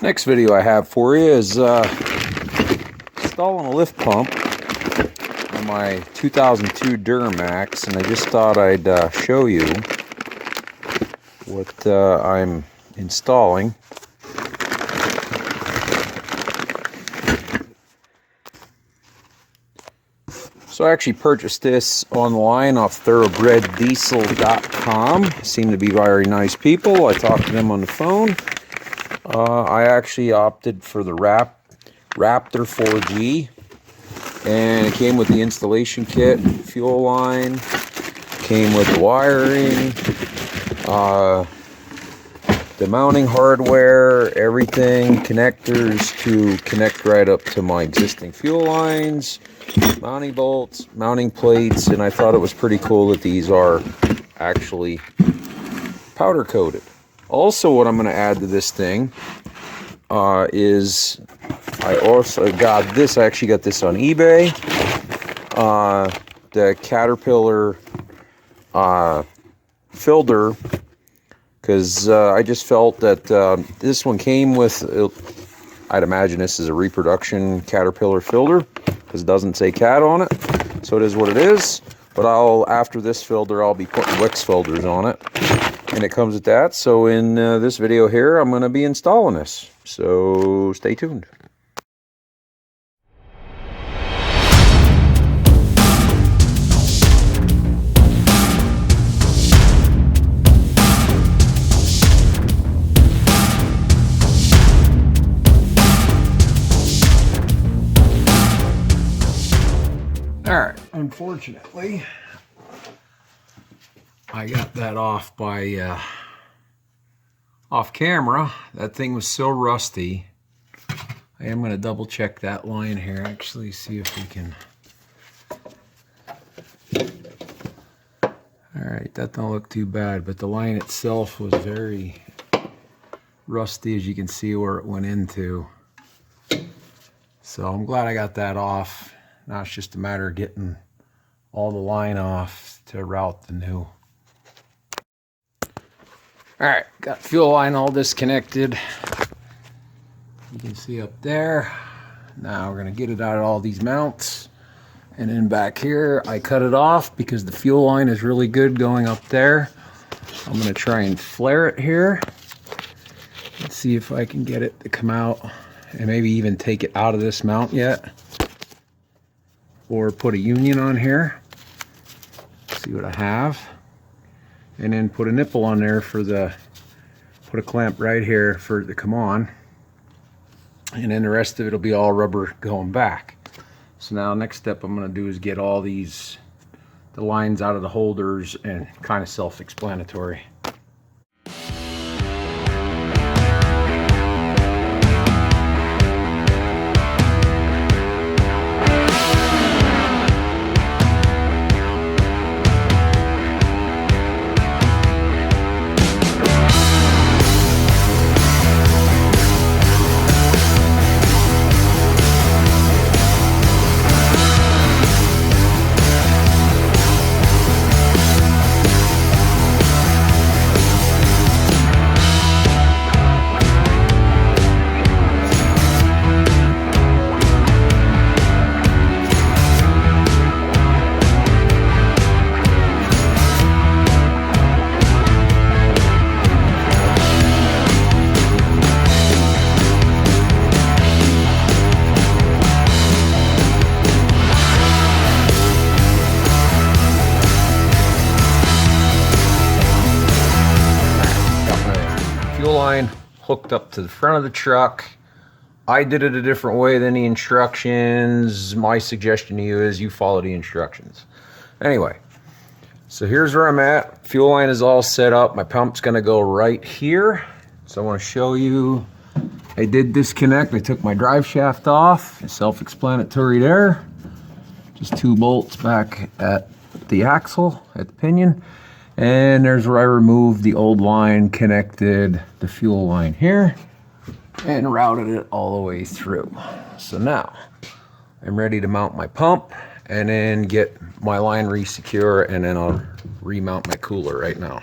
Next video I have for you is installing a lift pump on my 2002 Duramax, and I just thought I'd show you what I'm installing. So I actually purchased this online off thoroughbreddiesel.com. Seem to be very nice people. I talked to them on the phone. I actually opted for the Raptor 4G, and it came with the installation kit, fuel line, came with the wiring, the mounting hardware, everything, connectors to connect right up to my existing fuel lines, mounting bolts, mounting plates, and I thought it was pretty cool that these are actually powder coated. Also, what I'm going to add to this thing is I also got this. I actually got this on eBay. The Caterpillar filter, because I just felt that this one came with, I'd imagine this is a reproduction Caterpillar filter, because it doesn't say cat on it. So it is what it is. But after this filter, I'll be putting Wix filters on it. And it comes with that. So in this video here, I'm going to be installing this. So stay tuned. Alright, unfortunately, I got that off by off camera. That thing was so rusty. I am going to double check that line here, actually, see if we can. Alright, that don't look too bad, but the line itself was very rusty, as you can see where it went into. So I'm glad I got that off. Now it's just a matter of getting all the line off to route the new. Alright, got fuel line all disconnected. You can see up there. Now we're going to get it out of all these mounts. And then back here, I cut it off because the fuel line is really good going up there. I'm going to try and flare it here. Let's see if I can get it to come out and maybe even take it out of this mount yet. Or put a union on here. See what I have. And then put a nipple on there for put a clamp right here for it to come on. And then the rest of it will be all rubber going back. So now next step I'm going to do is get all the lines out of the holders, and kind of self-explanatory. Line hooked up to the front of the truck. I did it a different way than the instructions. My suggestion to you is you follow the instructions. Anyway, so here's where I'm at. Fuel line is all set up. My pump's gonna go right here. So I want to show you, I did disconnect. I took my drive shaft off. Self-explanatory there. Just 2 bolts back at the axle, at the pinion. And there's where I removed the old line, connected the fuel line here, and routed it all the way through. So now I'm ready to mount my pump and then get my line re-secure, and then I'll remount my cooler right now.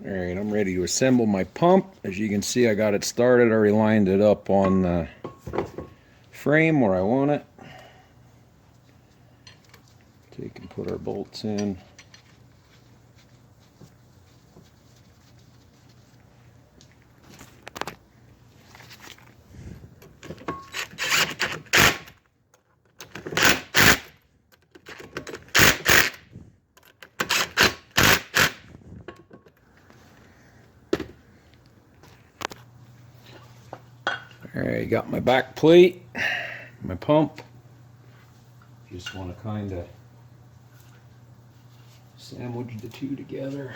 All right, I'm ready to assemble my pump. As you can see, I got it started. I already lined it up on the frame where I want it. Take and put our bolts in. Alright, got my back plate, my pump. Just want to kind of sandwich the two together.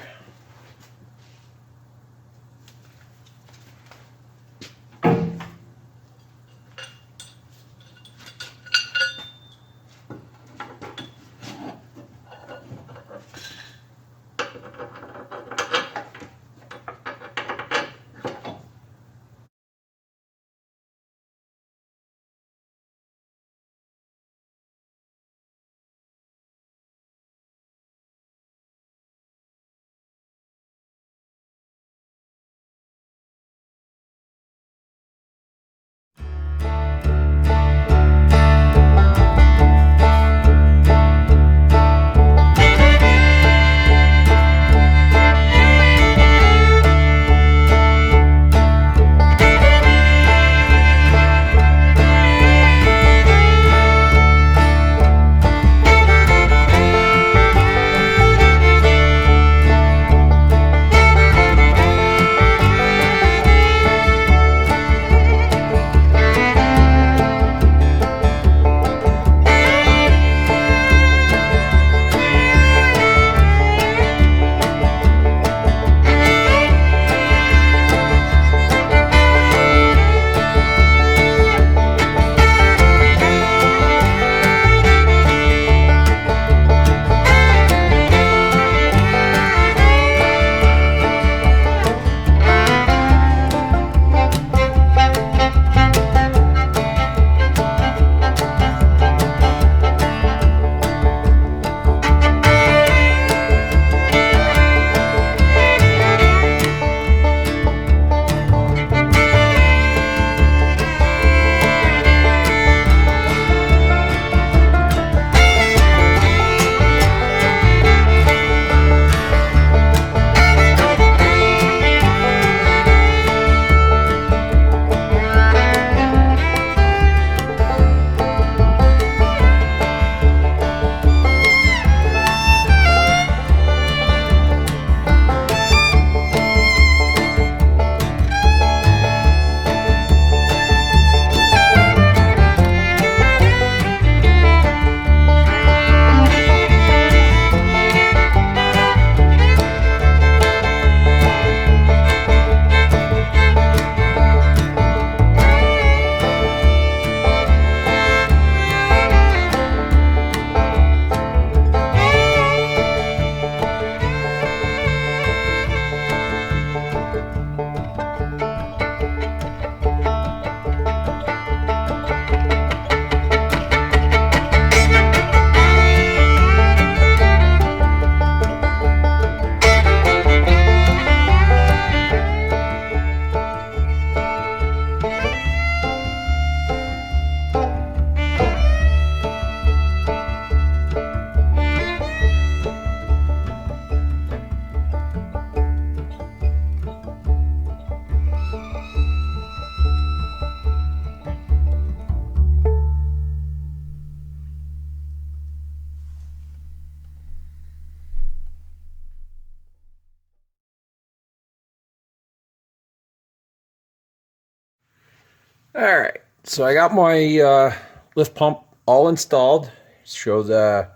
All right, so I got my lift pump all installed. Show the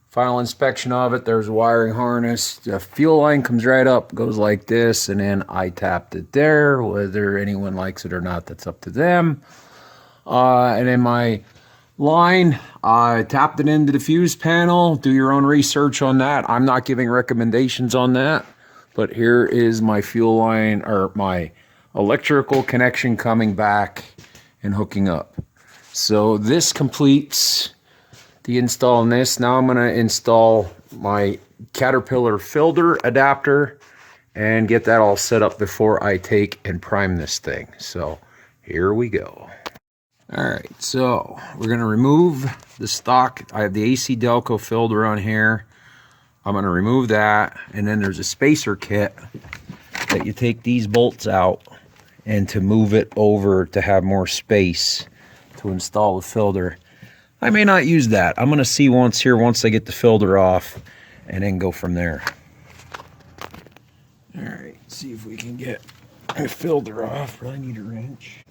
final inspection of it. There's a wiring harness. The fuel line comes right up, goes like this, and then I tapped it there. Whether anyone likes it or not, that's up to them. And then my line, I tapped it into the fuse panel. Do your own research on that. I'm not giving recommendations on that. But here is my fuel line, or my electrical connection coming back and hooking up. So this completes the install on this. Now I'm going to install my Caterpillar filter adapter and get that all set up before I take and prime this thing. So here we go. All right, so we're gonna remove the stock. I have the AC Delco filter on here. I'm gonna remove that, and then there's a spacer kit that you take these bolts out and to move it over to have more space to install the filter. I may not use that. I'm gonna see once I get the filter off, and then go from there. All right, see if we can get a filter off. Probably need a wrench.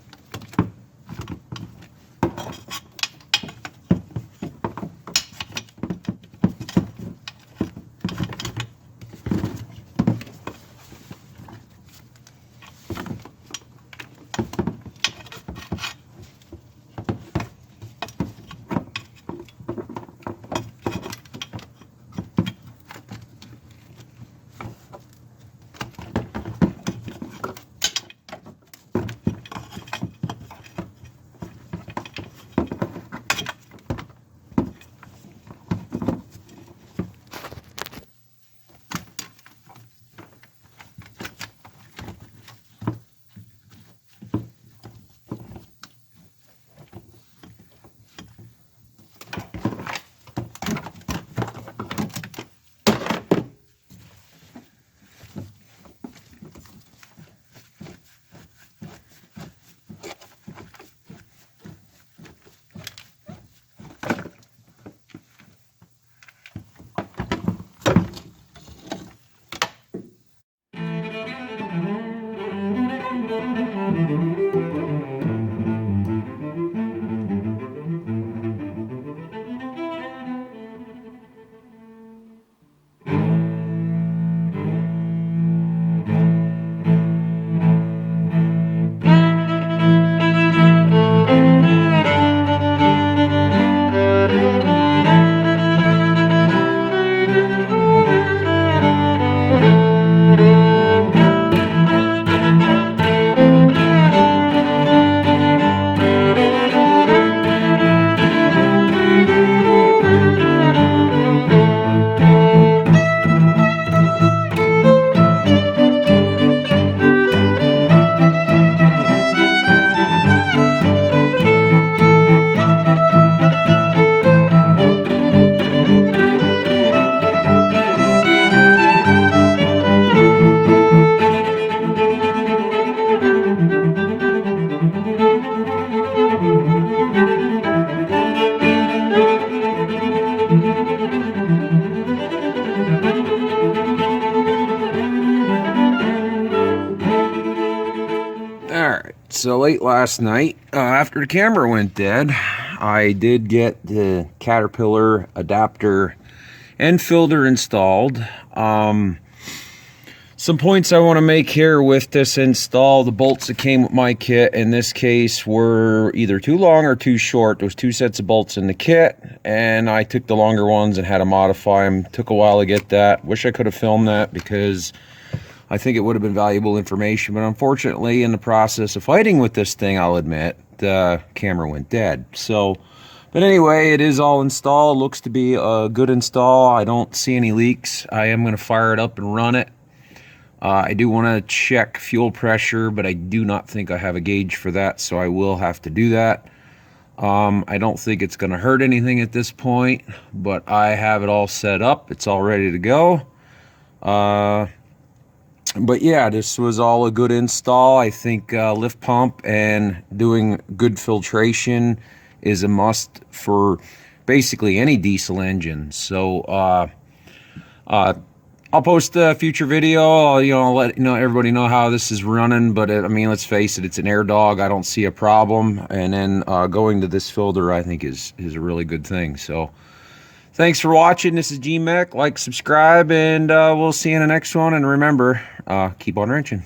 Alright, so late last night, after the camera went dead, I did get the Caterpillar adapter and filter installed. Some points I want to make here with this install: the bolts that came with my kit in this case were either too long or too short. There was 2 sets of bolts in the kit, and I took the longer ones and had to modify them. Took a while to get that. Wish I could have filmed that, because I think it would have been valuable information, but unfortunately, in the process of fighting with this thing, I'll admit, the camera went dead. So, but anyway, it is all installed. Looks to be a good install. I don't see any leaks. I am going to fire it up and run it. I do want to check fuel pressure, but I do not think I have a gauge for that, so I will have to do that. I don't think it's going to hurt anything at this point, but I have it all set up. It's all ready to go. But yeah, this was all a good install. I think lift pump and doing good filtration is a must for basically any diesel engine. So I'll post a future video. I'll let everybody know how this is running. But I mean, let's face it, it's an air dog. I don't see a problem. And then going to this filter, I think is a really good thing. So thanks for watching. This is GMech. Like, subscribe, and we'll see you in the next one. And remember, keep on wrenching.